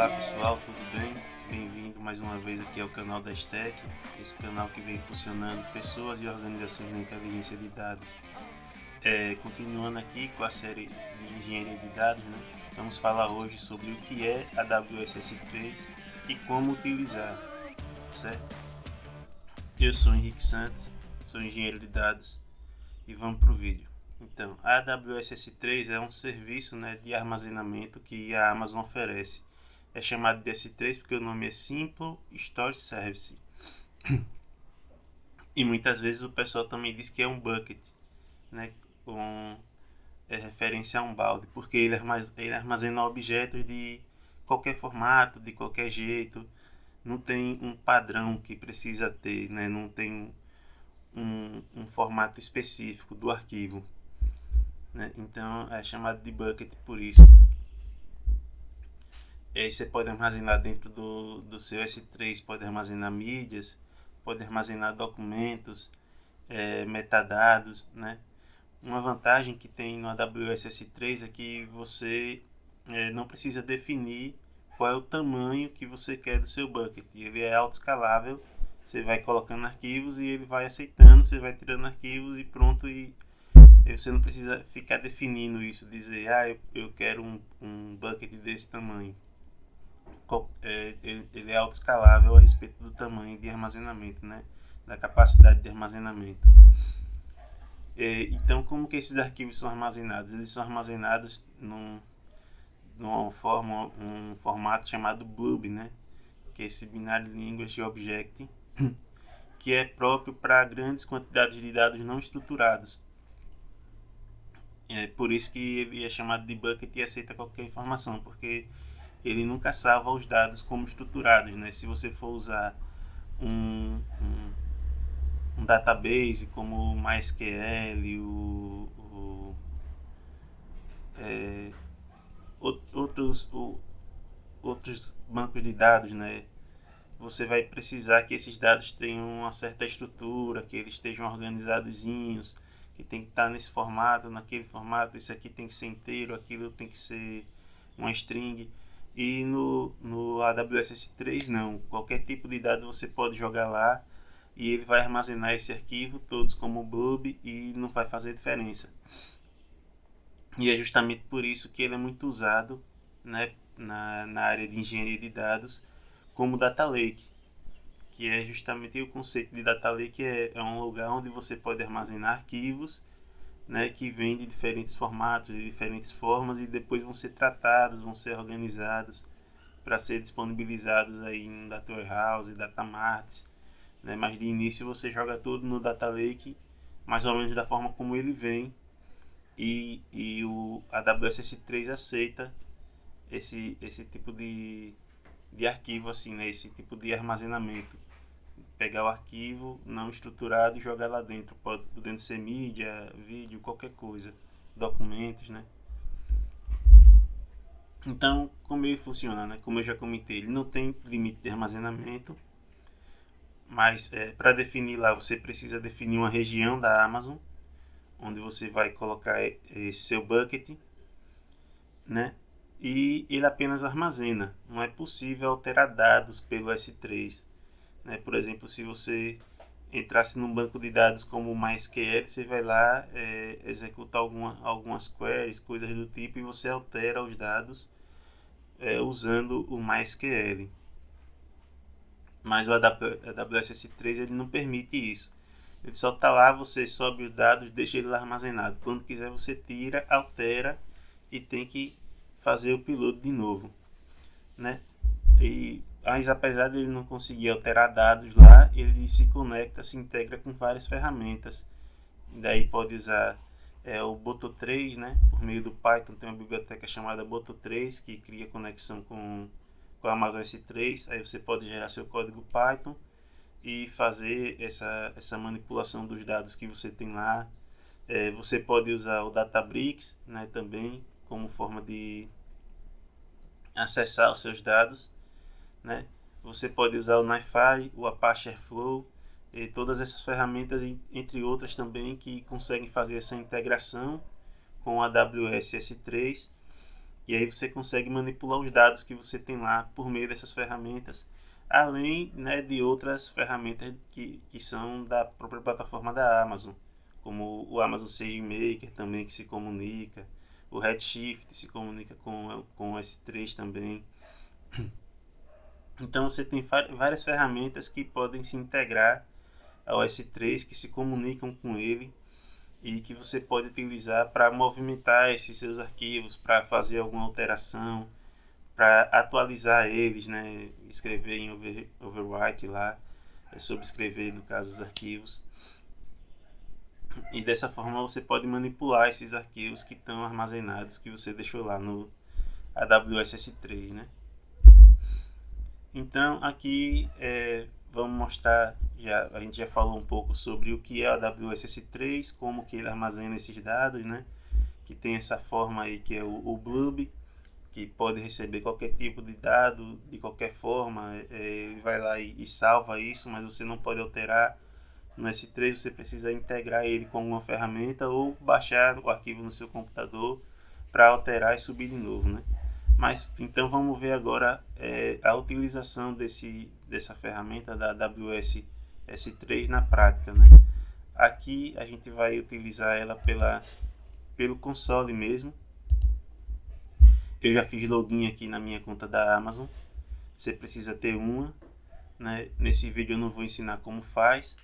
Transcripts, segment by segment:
Olá pessoal, tudo bem? Bem-vindo mais uma vez aqui ao canal da Stack, esse canal que vem impulsionando pessoas e organizações na inteligência de dados. Continuando aqui com a série de engenharia de dados, né? Vamos falar hoje sobre o que é a AWS S3 e como utilizar, certo? Eu sou Henrique Santos, sou engenheiro de dados e vamos para o vídeo. Então, a AWS S3 é um serviço, né, de armazenamento que a Amazon oferece. É chamado de S3 porque o nome é Simple Storage Service. E muitas vezes o pessoal também diz que é um bucket, né, com referência a um balde, porque ele armazena objetos de qualquer formato, de qualquer jeito. Não tem um padrão que precisa ter, né, não tem um formato específico do arquivo, né? Então é chamado de bucket por isso. E aí você pode armazenar dentro do seu S3, pode armazenar mídias, pode armazenar documentos, metadados, né? Uma vantagem que tem no AWS S3 é que você não precisa definir qual é o tamanho que você quer do seu bucket. Ele é autoescalável, você vai colocando arquivos e ele vai aceitando, você vai tirando arquivos e pronto. E você não precisa ficar definindo isso, dizer, eu quero um bucket desse tamanho. Ele é autoescalável a respeito do tamanho de armazenamento, né? Da capacidade de armazenamento. Então, como que esses arquivos são armazenados? Eles são armazenados um formato chamado BLUB, né? Que é esse Binary Language Object, que é próprio para grandes quantidades de dados não estruturados. É por isso que ele é chamado de bucket e aceita qualquer informação, porque ele nunca salva os dados como estruturados, né? Se você for usar um database como o MySQL, é, outros, outros bancos de dados, né? Você vai precisar que esses dados tenham uma certa estrutura, que eles estejam organizadozinhos, que tem que estar nesse formato, naquele formato, isso aqui tem que ser inteiro, aquilo tem que ser uma string. E no AWS S3 não, qualquer tipo de dado você pode jogar lá e ele vai armazenar esse arquivo todos como blob e não vai fazer diferença. E é justamente por isso que ele é muito usado, né, na área de engenharia de dados como data lake, que é justamente o conceito de data lake, é um lugar onde você pode armazenar arquivos, né, que vêm de diferentes formatos, de diferentes formas e depois vão ser tratados, vão ser organizados para ser disponibilizados aí em data warehouse, data marts, né? Mas de início você joga tudo no data lake, mais ou menos da forma como ele vem, e o AWS S3 aceita esse tipo de arquivo assim, né? Esse tipo de armazenamento, pegar o arquivo não estruturado e jogar lá dentro, podendo ser mídia, vídeo, qualquer coisa, documentos, né? Então, como ele funciona, né? Como eu já comentei, ele não tem limite de armazenamento, mas para definir lá você precisa definir uma região da Amazon onde você vai colocar esse seu bucket, né? E ele apenas armazena. Não é possível alterar dados pelo S3, né? Por exemplo, se você entrasse num banco de dados como o MySQL, você vai lá executar algumas queries, coisas do tipo, e você altera os dados usando o MySQL. Mas o AWS S3 ele não permite isso. Ele só está lá, você sobe os dados, deixa ele lá armazenado. Quando quiser você tira, altera e tem que fazer o piloto de novo, né? Mas apesar de ele não conseguir alterar dados lá, ele se conecta, se integra com várias ferramentas. Daí pode usar o Boto3, né? Por meio do Python tem uma biblioteca chamada Boto3 que cria conexão com a Amazon S3. Aí você pode gerar seu código Python e fazer essa manipulação dos dados que você tem lá. Você pode usar o Databricks, né, também como forma de acessar os seus dados, né? Você pode usar o NiFi, o Apache Airflow e todas essas ferramentas, entre outras também, que conseguem fazer essa integração com a AWS S3 E aí você consegue manipular os dados que você tem lá por meio dessas ferramentas, além, né, de outras ferramentas que são da própria plataforma da Amazon, como o Amazon SageMaker também, que se comunica, o Redshift se comunica com o S3 também. Então você tem várias ferramentas que podem se integrar ao S3, que se comunicam com ele e que você pode utilizar para movimentar esses seus arquivos, para fazer alguma alteração, para atualizar eles, né? Escrever em overwrite lá, sobrescrever no caso os arquivos. E dessa forma você pode manipular esses arquivos que estão armazenados, que você deixou lá no AWS S3, né? Então aqui vamos mostrar, a gente já falou um pouco sobre o que é o AWS S3, como que ele armazena esses dados, né? Que tem essa forma aí que é o Blob, que pode receber qualquer tipo de dado de qualquer forma, ele vai lá e salva isso, mas você não pode alterar. No S3 você precisa integrar ele com alguma ferramenta ou baixar o arquivo no seu computador para alterar e subir de novo, né? Mas então vamos ver agora a utilização dessa ferramenta da AWS S3 na prática, né? Aqui a gente vai utilizar ela pelo console mesmo. Eu já fiz login aqui na minha conta da Amazon. Você precisa ter uma, né? Nesse vídeo eu não vou ensinar como faz,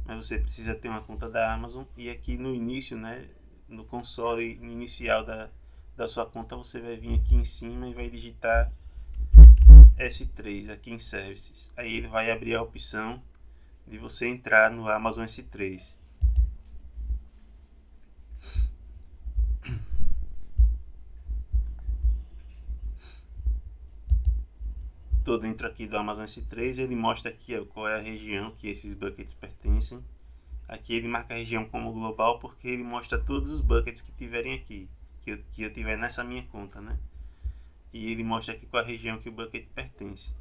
mas você precisa ter uma conta da Amazon. E aqui no início, né, no console inicial da sua conta, você vai vir aqui em cima e vai digitar S3 aqui em Services. Aí ele vai abrir a opção de você entrar no Amazon S3. Estou dentro aqui do Amazon S3, ele mostra aqui qual é a região que esses buckets pertencem. Aqui ele marca a região como global porque ele mostra todos os buckets que tiverem aqui, que eu tiver nessa minha conta, né? E ele mostra aqui qual a região que o bucket pertence.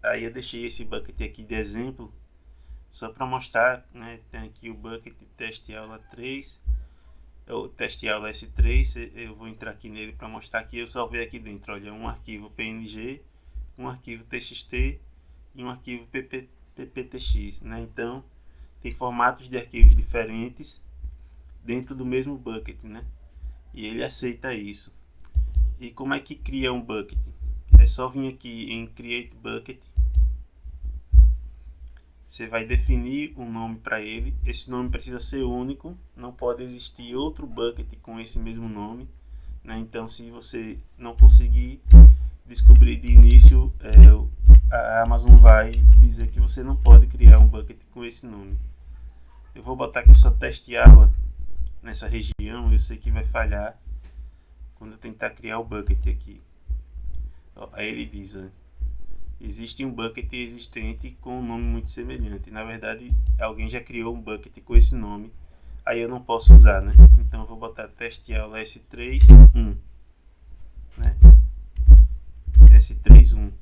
Aí eu deixei esse bucket aqui de exemplo, só para mostrar, né? Tem aqui o bucket teste aula 3, o teste aula S3, eu vou entrar aqui nele para mostrar que eu salvei aqui dentro, olha, um arquivo PNG, um arquivo TXT e um arquivo PPTX, né? Então tem formatos de arquivos diferentes dentro do mesmo bucket, né? E ele aceita isso. E como é que cria um bucket? É só vir aqui em Create Bucket. Você vai definir um nome para ele. Esse nome precisa ser único, não pode existir outro bucket com esse mesmo nome, né? Então, se você não conseguir descobrir de início, a Amazon vai dizer que você não pode criar um bucket com esse nome. Eu vou botar aqui só teste aula nessa região. Eu sei que vai falhar quando eu tentar criar o bucket aqui. Aí ele diz: existe um bucket existente com um nome muito semelhante. Na verdade, alguém já criou um bucket com esse nome, aí eu não posso usar, né? Então eu vou botar teste aula S3.1, né? S3.1.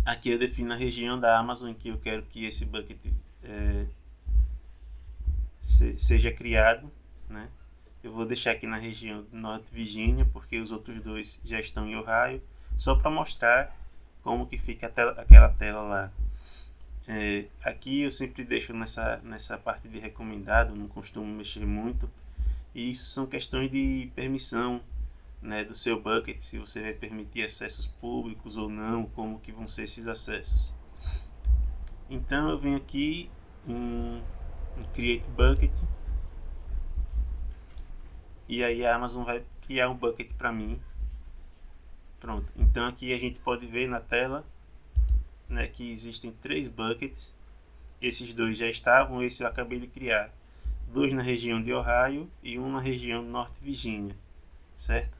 Aqui eu defino a região da Amazon em que eu quero que esse bucket seja criado, né? Eu vou deixar aqui na região de Norte Virginia, porque os outros dois já estão em Ohio, só para mostrar como que fica aquela tela lá. Aqui eu sempre deixo nessa parte de recomendado, não costumo mexer muito, e isso são questões de permissão, né, do seu bucket, se você vai permitir acessos públicos ou não, como que vão ser esses acessos. Então eu venho aqui em Create Bucket, e aí a Amazon vai criar um bucket para mim. Pronto, então aqui a gente pode ver na tela, né, que existem 3 buckets. Esses dois já estavam, esse eu acabei de criar. 2 na região de Ohio e 1 na região de Norte Virginia, certo?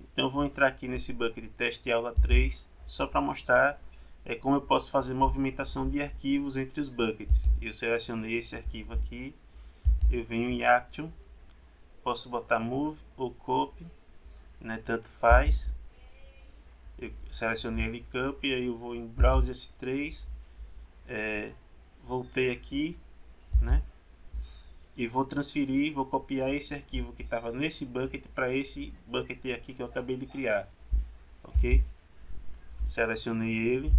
Então eu vou entrar aqui nesse bucket de teste aula 3, só para mostrar como eu posso fazer movimentação de arquivos entre os buckets. Eu selecionei esse arquivo aqui, eu venho em Action, posso botar Move ou Copy, né, tanto faz. Eu selecionei ali Copy, aí eu vou em Browse S3, voltei aqui, né, e vou transferir, vou copiar esse arquivo que estava nesse bucket para esse bucket aqui que eu acabei de criar, ok? Selecionei ele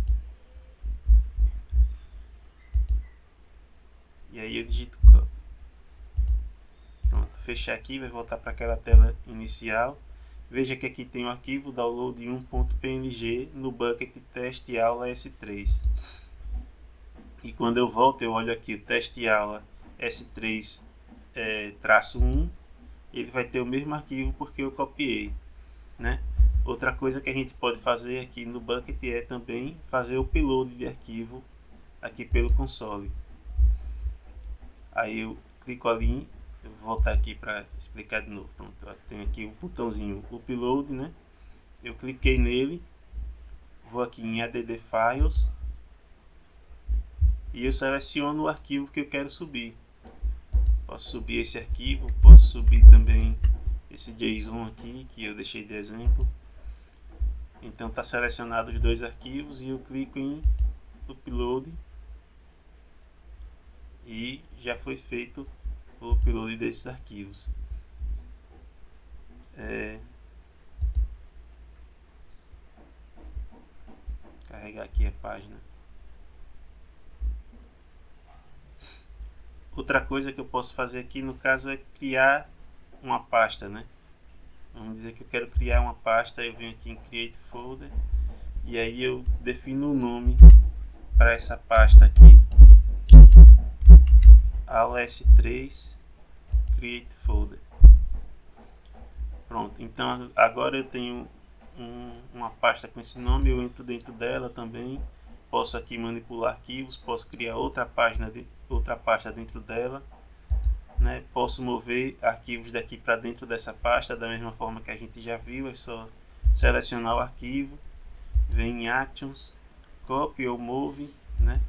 e aí eu digito copy. Pronto, fechar aqui, vai voltar para aquela tela inicial. Veja que aqui tem o arquivo download 1.png no bucket teste aula S3. E quando eu volto, eu olho aqui o teste aula S3 -1, ele vai ter o mesmo arquivo porque eu copiei, né? Outra coisa que a gente pode fazer aqui no bucket é também fazer o upload de arquivo aqui pelo console. Aí eu clico ali, eu vou voltar aqui para explicar de novo. Pronto, tem aqui o botãozinho upload, né? Eu cliquei nele, vou aqui em add files e eu seleciono o arquivo que eu quero subir. Posso subir esse arquivo, posso subir também esse JSON aqui que eu deixei de exemplo. Então está selecionado os dois arquivos e eu clico em upload e já foi feito o upload desses arquivos. Carregar aqui a página. Outra coisa que eu posso fazer aqui no caso é criar uma pasta, né? Vamos dizer que eu quero criar uma pasta, eu venho aqui em Create Folder e aí eu defino o nome para essa pasta aqui, aula S3 Create Folder. Pronto, então agora eu tenho uma pasta com esse nome, eu entro dentro dela também, posso aqui manipular arquivos, posso criar outra pasta dentro dela, né? Posso mover arquivos daqui para dentro dessa pasta da mesma forma que a gente já viu, é só selecionar o arquivo, vem em Actions, Copy ou Move, né?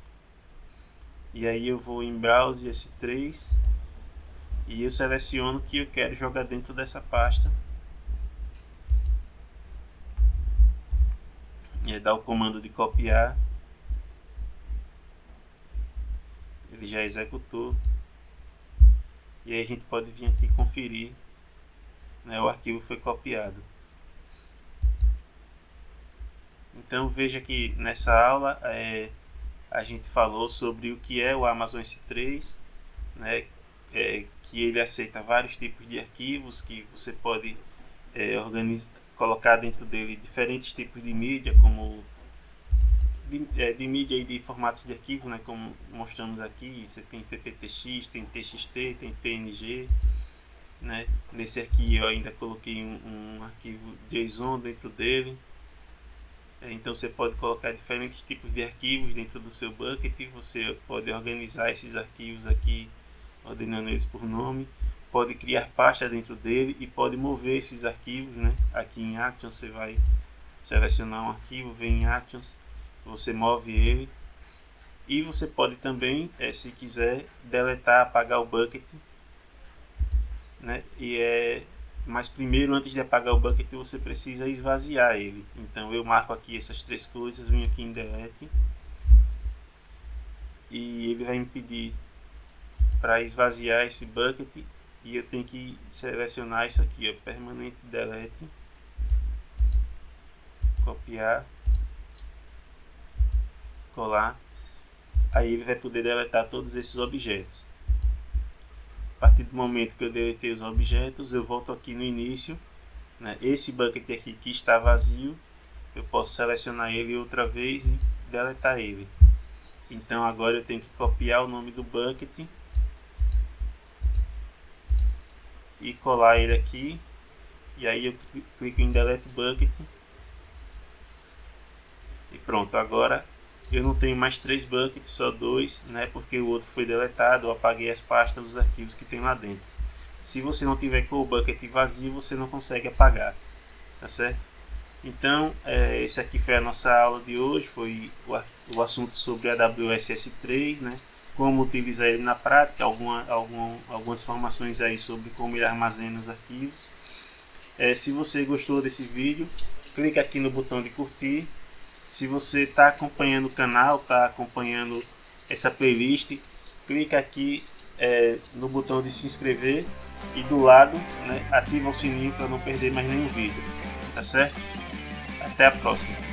E aí eu vou em Browse S3 e eu seleciono que eu quero jogar dentro dessa pasta. E aí dá o comando de copiar, ele já executou. E aí a gente pode vir aqui conferir, né, o arquivo foi copiado. Então veja que nessa aula a gente falou sobre o que é o Amazon S3, né, que ele aceita vários tipos de arquivos, que você pode colocar dentro dele diferentes tipos de mídia, como de mídia e de formatos de arquivo, né, como mostramos aqui. Você tem PPTX, tem TXT, tem PNG, né? Nesse aqui eu ainda coloquei um arquivo JSON dentro dele. Então você pode colocar diferentes tipos de arquivos dentro do seu bucket. Você pode organizar esses arquivos aqui, ordenando eles por nome. Pode criar pasta dentro dele e pode mover esses arquivos, né? Aqui em Actions você vai selecionar um arquivo, vem em Actions, você move ele. E você pode também, se quiser, deletar, apagar o bucket, né? Mas primeiro, antes de apagar o bucket, você precisa esvaziar ele. Então eu marco aqui essas três coisas, venho aqui em Delete e ele vai me pedir para esvaziar esse bucket e eu tenho que selecionar isso aqui, ó, Permanent Delete, copiar, colar. Aí ele vai poder deletar todos esses objetos. A partir do momento que eu deletei os objetos, eu volto aqui no início, né? Esse bucket aqui que está vazio, eu posso selecionar ele outra vez e deletar ele. Então agora eu tenho que copiar o nome do bucket e colar ele aqui, e aí eu clico em Delete Bucket e pronto. Agora eu não tenho mais 3 buckets, só 2, né? Porque o outro foi deletado, eu apaguei as pastas dos arquivos que tem lá dentro. Se você não tiver com o bucket vazio, você não consegue apagar, tá certo? Então, esse aqui foi a nossa aula de hoje, foi o assunto sobre a AWS S3, né? Como utilizar ele na prática, algumas informações aí sobre como ele armazena os arquivos. Se você gostou desse vídeo, clique aqui no botão de curtir. Se você está acompanhando o canal, está acompanhando essa playlist, clica aqui no botão de se inscrever e do lado, né, ativa o sininho para não perder mais nenhum vídeo, tá certo? Até a próxima.